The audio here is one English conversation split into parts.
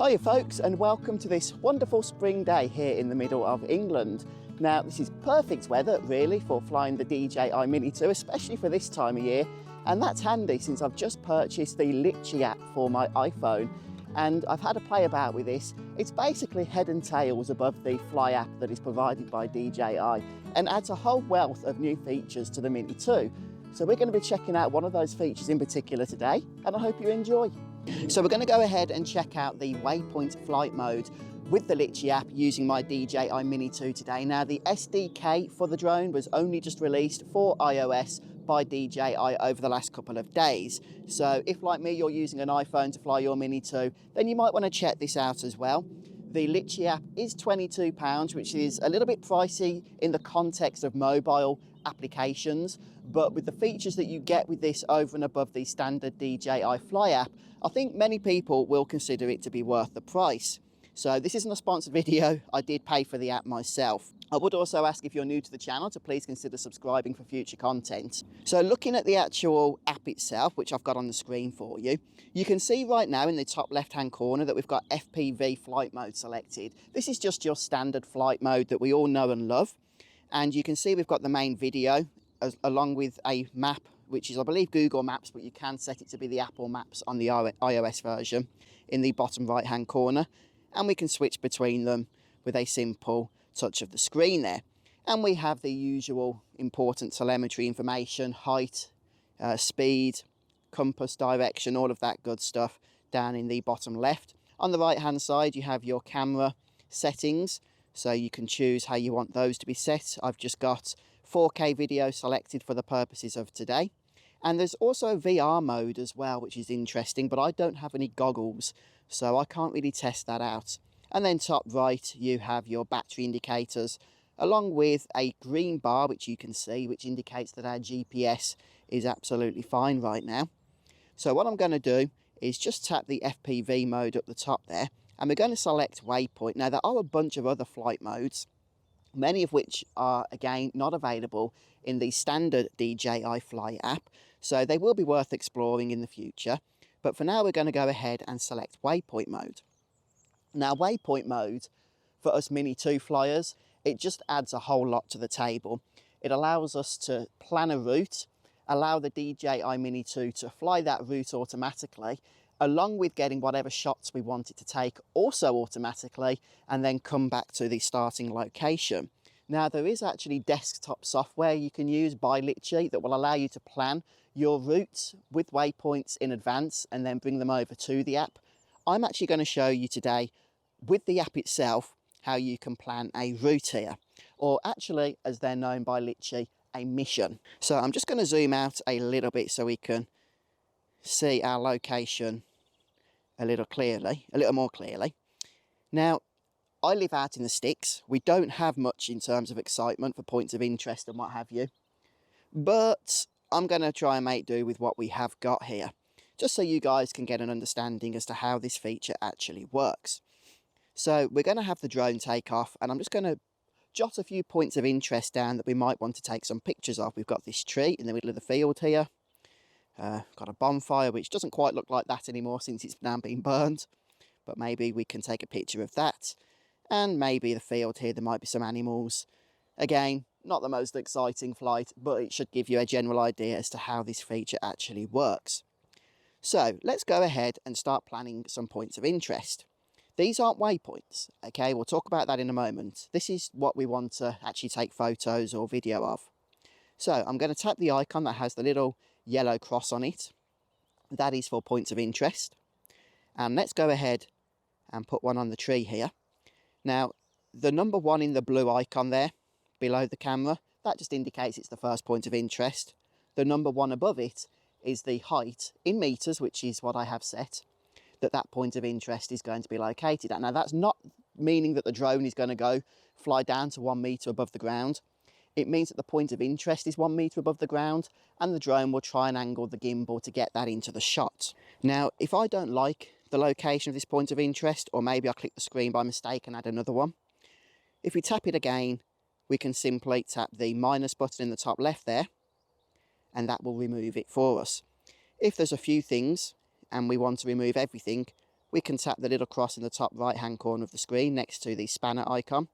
Hiya folks, and welcome to this wonderful spring day here in the middle of England. Now this is perfect weather really for flying the DJI Mini 2, especially for this time of year, and that's handy since I've just purchased the Litchi app for my iPhone and I've had a play about with this. It's basically head and tails above the Fly app that is provided by DJI and adds a whole wealth of new features to the Mini 2. So we're going to be checking out one of those features in particular today, and I hope you enjoy. So we're going to go ahead and check out the Waypoint flight mode with the Litchi app using my DJI Mini 2 today. Now the SDK for the drone was only just released for iOS by DJI over the last couple of days. So if like me you're using an iPhone to fly your Mini 2, then you might want to check this out as well. The Litchi app is £22, which is a little bit pricey in the context of mobile applications, but with the features that you get with this over and above the standard DJI Fly app, I think many people will consider it to be worth the price. So this isn't a sponsored video, I did pay for the app myself. I would also ask if you're new to the channel to please consider subscribing for future content. So looking at the actual app itself, which I've got on the screen for you, you can see right now in the top left hand corner that we've got FPV flight mode selected. This is just your standard flight mode that we all know and love. And you can see we've got the main video along with a map, which is I believe Google Maps, but you can set it to be the Apple Maps on the iOS version in the bottom right hand corner. And we can switch between them with a simple touch of the screen there. And we have the usual important telemetry information, height, speed, compass direction, all of that good stuff down in the bottom left. On the right hand side you have your camera settings, so you can choose how you want those to be set. I've just got 4K video selected for the purposes of today. And there's also a VR mode as well, which is interesting, but I don't have any goggles, so I can't really test that out. And then top right, you have your battery indicators, along with a green bar, which you can see, which indicates that our GPS is absolutely fine right now. So what I'm going to do is just tap the FPV mode up the top there, and we're going to select Waypoint. Now there are a bunch of other flight modes, many of which are again not available in the standard DJI Fly app, so they will be worth exploring in the future. But for now we're going to go ahead and select Waypoint mode. Now Waypoint mode for us Mini 2 flyers, it just adds a whole lot to the table. It allows us to plan a route, allow the DJI Mini 2 to fly that route automatically, along with getting whatever shots we want it to take also automatically, and then come back to the starting location. Now there is actually desktop software you can use by Litchi that will allow you to plan your routes with waypoints in advance and then bring them over to the app. I'm actually going to show you today with the app itself how you can plan a route here, or actually, as they're known by Litchi, a mission. So I'm just going to zoom out a little bit so we can see our location a little more clearly. Now I live out in the sticks. We don't have much in terms of excitement for points of interest and what have you, but I'm going to try and make do with what we have got here, just so you guys can get an understanding as to how this feature actually works. So we're going to have the drone take off, and I'm just going to jot a few points of interest down that we might want to take some pictures of. We've got this tree in the middle of the field here. Got a bonfire, which doesn't quite look like that anymore since it's now been burned, but maybe we can take a picture of that. And maybe the field here, there might be some animals. Again, not the most exciting flight, but it should give you a general idea as to how this feature actually works. So let's go ahead and start planning some points of interest. These aren't waypoints, okay? We'll talk about that in a moment. This is what we want to actually take photos or video of. So I'm going to tap the icon that has the little yellow cross on it. That is for points of interest. And let's go ahead and put one on the tree here. Now, the number 1 in the blue icon there, below the camera, that just indicates it's the first point of interest. The number 1 above it is the height in meters, which is what I have set, that point of interest is going to be located at. Now, that's not meaning that the drone is going to fly down to 1 meter above the ground. It means that the point of interest is 1 meter above the ground, and the drone will try and angle the gimbal to get that into the shot. Now, if I don't like the location of this point of interest, or maybe I click the screen by mistake and add another one, if we tap it again, we can simply tap the minus button in the top left there, and that will remove it for us. If there's a few things and we want to remove everything, we can tap the little cross in the top right hand corner of the screen next to the spanner icon,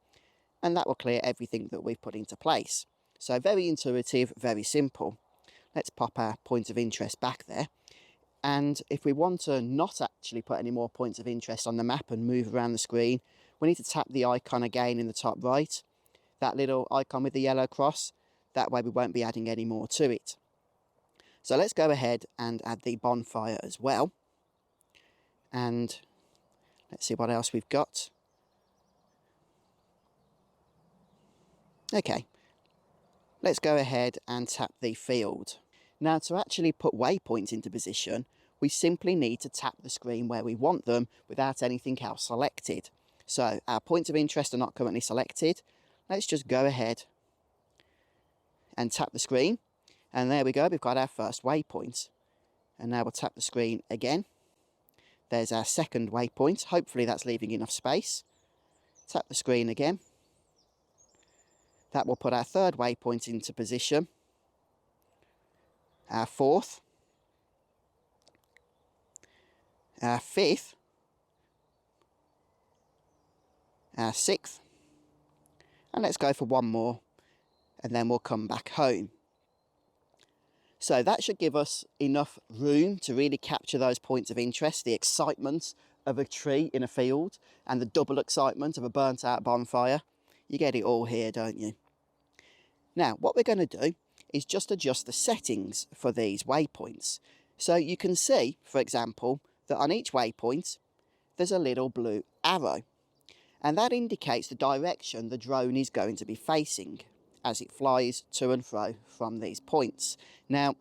and that will clear everything that we've put into place. So very intuitive, very simple. Let's pop our point of interest back there. And if we want to not actually put any more points of interest on the map and move around the screen, we need to tap the icon again in the top right, that little icon with the yellow cross. That way we won't be adding any more to it. So let's go ahead and add the bonfire as well. And let's see what else we've got. Okay, let's go ahead and tap the field. Now, to actually put waypoints into position, we simply need to tap the screen where we want them without anything else selected. So our points of interest are not currently selected. Let's just go ahead and tap the screen. And there we go, we've got our first waypoint. And now we'll tap the screen again. There's our second waypoint. Hopefully that's leaving enough space. Tap the screen again. That will put our third waypoint into position. Our fourth, our fifth, our sixth, and let's go for one more, and then we'll come back home. So that should give us enough room to really capture those points of interest, the excitement of a tree in a field and the double excitement of a burnt out bonfire. You get it all here, don't you? Now, what we're going to do is just adjust the settings for these waypoints. So you can see, for example, that on each waypoint, there's a little blue arrow. And that indicates the direction the drone is going to be facing as it flies to and fro from these points. Now,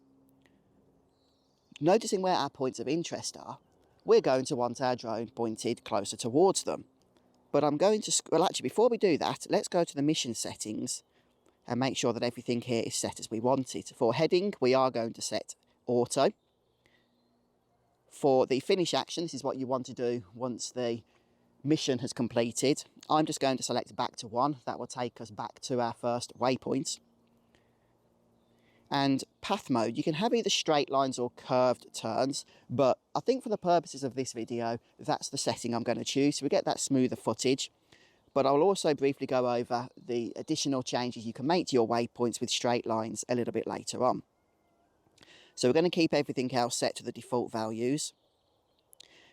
noticing where our points of interest are, we're going to want our drone pointed closer towards them. But I'm going to, well actually before we do that, let's go to the mission settings and make sure that everything here is set as we want it. For heading, we are going to set auto. For the finish action, this is what you want to do once the mission has completed. I'm just going to select back to 1. That will take us back to our first waypoint. And path mode, you can have either straight lines or curved turns, but I think for the purposes of this video, that's the setting I'm going to choose, so we get that smoother footage. But I'll also briefly go over the additional changes you can make to your waypoints with straight lines a little bit later on. So we're going to keep everything else set to the default values.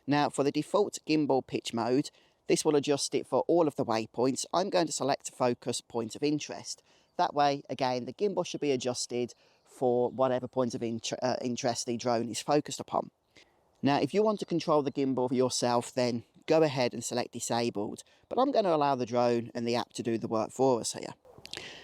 Now for the default gimbal pitch mode, this will adjust it for all of the waypoints. I'm going to select focus point of interest. That way, again, the gimbal should be adjusted for whatever point of interest the drone is focused upon. Now, if you want to control the gimbal for yourself, then go ahead and select disabled. But I'm going to allow the drone and the app to do the work for us here.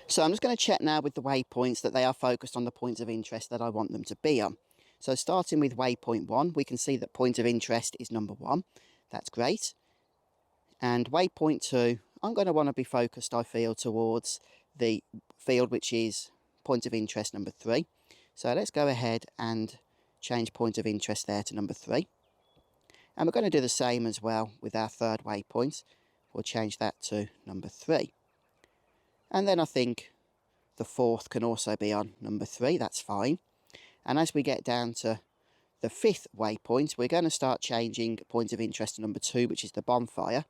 So I'm just going to check now with the waypoints that they are focused on the points of interest that I want them to be on. So starting with waypoint 1, we can see that point of interest is number 1. That's great. And waypoint 2, I'm going to want to be focused, I feel, towards the field which is point of interest number 3. So let's go ahead and change point of interest there to number 3. And we're going to do the same as well with our third waypoint. We'll change that to number 3. And then I think the fourth can also be on number 3. That's fine. And as we get down to the 5th waypoint, we're going to start changing point of interest to number 2, which is the bonfire.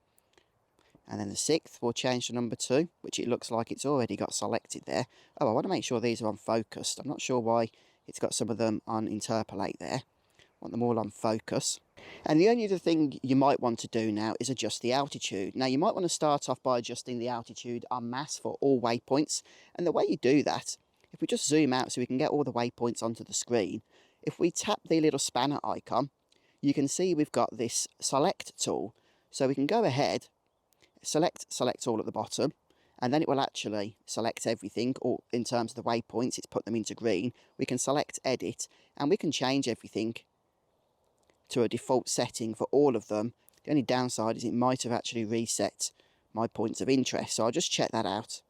And then the 6th will change to number 2, which it looks like it's already got selected there. Oh, I want to make sure these are on focused. I'm not sure why it's got some of them on interpolate there. I want them all on focus. And the only other thing you might want to do now is adjust the altitude. Now, you might want to start off by adjusting the altitude en masse for all waypoints. And the way you do that, if we just zoom out so we can get all the waypoints onto the screen, if we tap the little spanner icon, you can see we've got this select tool. So we can go ahead, select all at the bottom, and then it will actually select everything, or in terms of the waypoints, it's put them into green. We can select edit, and we can change everything to a default setting for all of them. The only downside is it might have actually reset my points of interest, so I'll just check that out.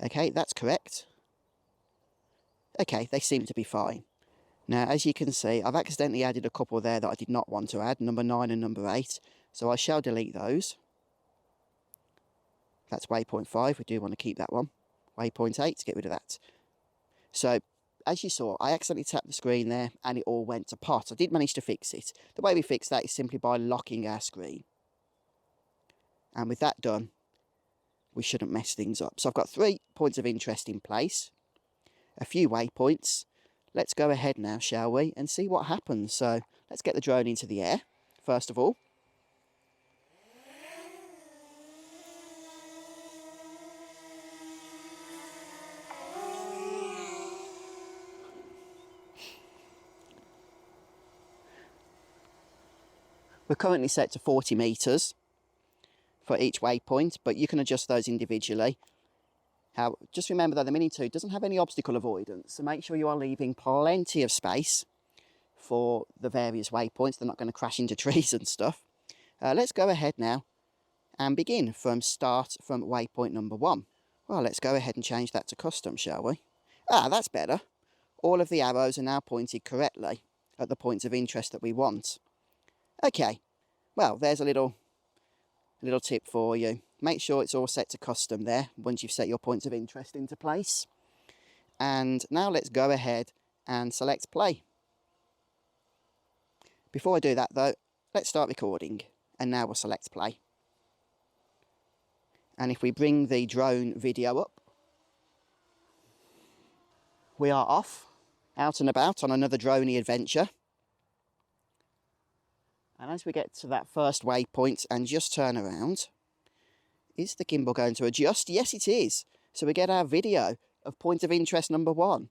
Okay, that's correct. Okay, they seem to be fine. Now, as you can see, I've accidentally added a couple there that I did not want to add, number 9 and number 8, so I shall delete those. That's waypoint 5, we do want to keep that one. Waypoint 8, get rid of that. So as you saw, I accidentally tapped the screen there and it all went to pot. I did manage to fix it. The way we fix that is simply by locking our screen. And with that done, we shouldn't mess things up. So I've got 3 points of interest in place, a few waypoints. Let's go ahead now, shall we, and see what happens. So let's get the drone into the air, first of all. We're currently set to 40 meters for each waypoint, but you can adjust those individually. Just remember though, the Mini 2 doesn't have any obstacle avoidance, so make sure you are leaving plenty of space for the various waypoints. They're not going to crash into trees and stuff. Let's go ahead now and begin from waypoint number 1. Well, let's go ahead and change that to custom, shall we? That's better. All of the arrows are now pointed correctly at the points of interest that we want. Okay, well, there's a little tip for you. Make sure it's all set to custom there once you've set your points of interest into place. And now let's go ahead and select play. Before I do that though, let's start recording, and now we'll select play. And if we bring the drone video up, we are off, out and about on another droney adventure. And as we get to that first waypoint and just turn around, is the gimbal going to adjust? Yes, it is. So we get our video of point of interest number 1.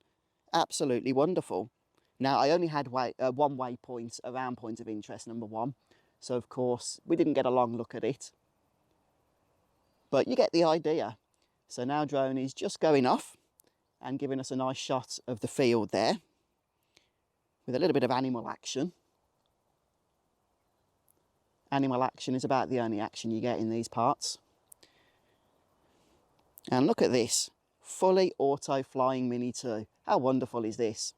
Absolutely wonderful. Now, I only had one waypoint around point of interest number 1. So, of course, we didn't get a long look at it. But you get the idea. So now drone is just going off and giving us a nice shot of the field there with a little bit of animal action. Animal action is about the only action you get in these parts. And look at this, fully auto flying Mini 2. How wonderful is this?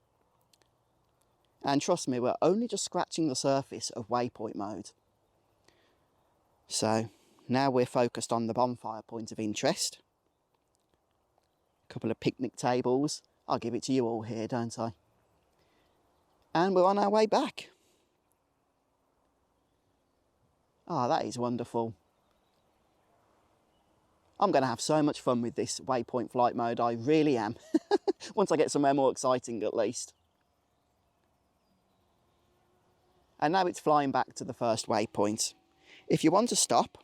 And trust me, we're only just scratching the surface of waypoint mode. So now we're focused on the bonfire point of interest. A couple of picnic tables. I'll give it to you all here, don't I? And we're on our way back. That is wonderful. I'm going to have so much fun with this waypoint flight mode, I really am. Once I get somewhere more exciting at least. And now it's flying back to the first waypoint. If you want to stop,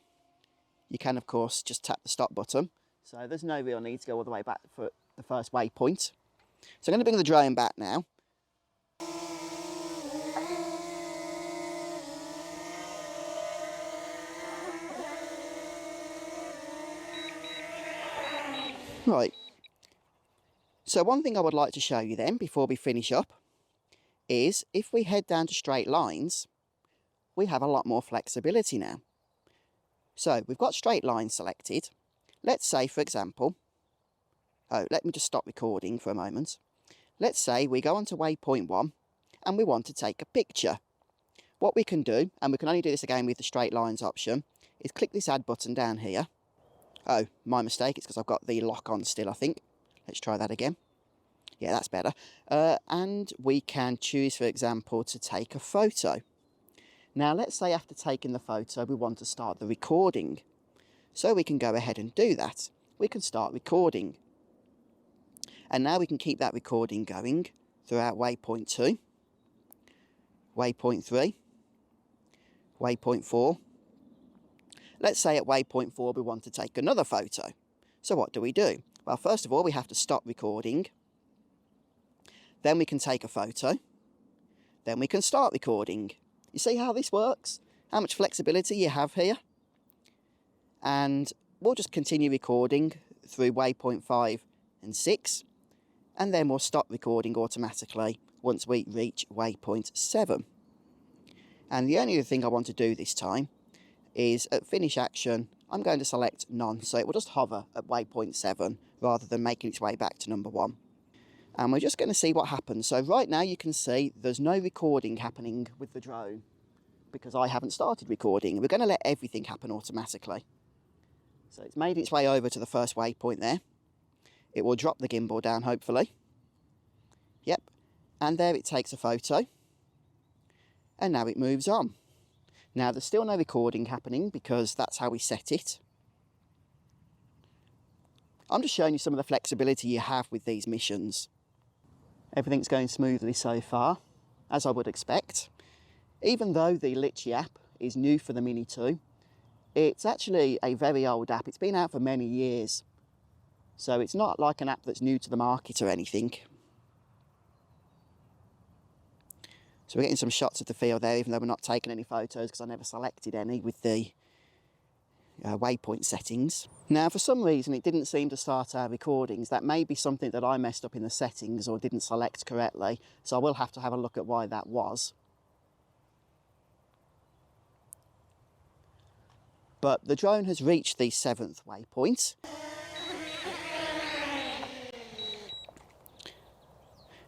you can of course just tap the stop button. So there's no real need to go all the way back for the first waypoint. So I'm going to bring the drone back now. Right, so one thing I would like to show you then before we finish up is if we head down to straight lines, we have a lot more flexibility now. So we've got straight lines selected. Let's say, for example, let me just stop recording for a moment. Let's say we go on to waypoint 1 and we want to take a picture. What we can do, and we can only do this again with the straight lines option, is click this add button down here. Oh, my mistake, it's because I've got the lock on still, I think. Let's try that again. Yeah, that's better. And we can choose, for example, to take a photo. Now, let's say after taking the photo, we want to start the recording. So we can go ahead and do that. We can start recording. And now we can keep that recording going throughout waypoint 2, waypoint 3, waypoint 4. Let's say at waypoint 4 we want to take another photo. So what do? Well, first of all, we have to stop recording. Then we can take a photo. Then we can start recording. You see how this works? How much flexibility you have here? And we'll just continue recording through waypoint 5 and 6. And then we'll stop recording automatically once we reach waypoint 7. And the only other thing I want to do this time is at finish action, I'm going to select none, so it will just hover at waypoint 7 rather than making its way back to number 1. And we're just going to see what happens. So right now you can see there's no recording happening with the drone because I haven't started recording. We're going to let everything happen automatically. So it's made its way over to the first waypoint there. It will drop the gimbal down, hopefully. Yep, and there it takes a photo, and now it moves on. Now there's still no recording happening because that's how we set it. I'm just showing you some of the flexibility you have with these missions. Everything's going smoothly so far, as I would expect. Even though the Litchi app is new for the Mini 2, it's actually a very old app. It's been out for many years. So it's not like an app that's new to the market or anything. So we're getting some shots of the field there, even though we're not taking any photos because I never selected any with the waypoint settings. Now, for some reason, it didn't seem to start our recordings. That may be something that I messed up in the settings or didn't select correctly. So I will have to have a look at why that was. But the drone has reached the 7th waypoint.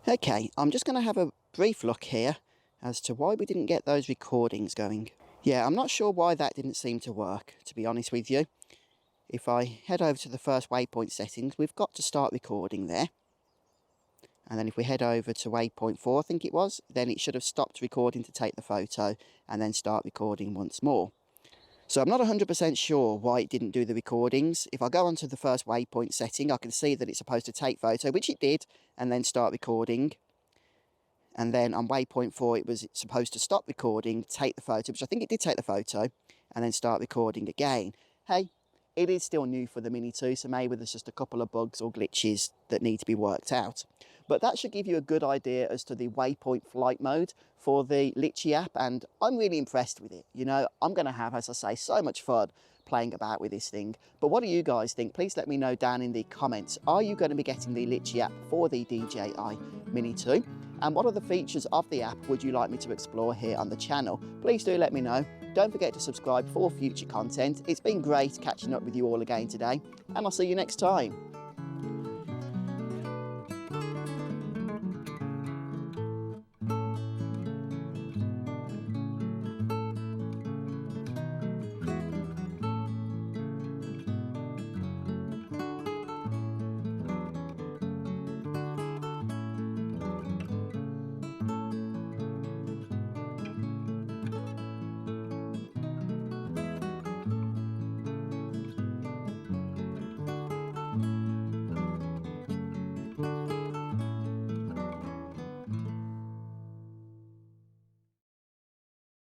Okay, I'm just going to have a brief look here as to why we didn't get those recordings going. Yeah, I'm not sure why that didn't seem to work, to be honest with you. If I head over to the first waypoint settings, we've got to start recording there. And then if we head over to waypoint 4, I think it was, then it should have stopped recording to take the photo and then start recording once more. So I'm not 100% sure why it didn't do the recordings. If I go onto the first waypoint setting, I can see that it's supposed to take photo, which it did, and then start recording. And then on waypoint 4, it was supposed to stop recording, take the photo, which I think it did take the photo, and then start recording again. Hey, it is still new for the Mini 2, so maybe there's just a couple of bugs or glitches that need to be worked out. But that should give you a good idea as to the waypoint flight mode for the Litchi app, and I'm really impressed with it. You know, I'm going to have, as I say, so much fun playing about with this thing. But what do you guys think? Please let me know down in the comments. Are you going to be getting the Litchi app for the DJI Mini 2? And what other features of the app would you like me to explore here on the channel? Please do let me know. Don't forget to subscribe for future content. It's been great catching up with you all again today, and I'll see you next time.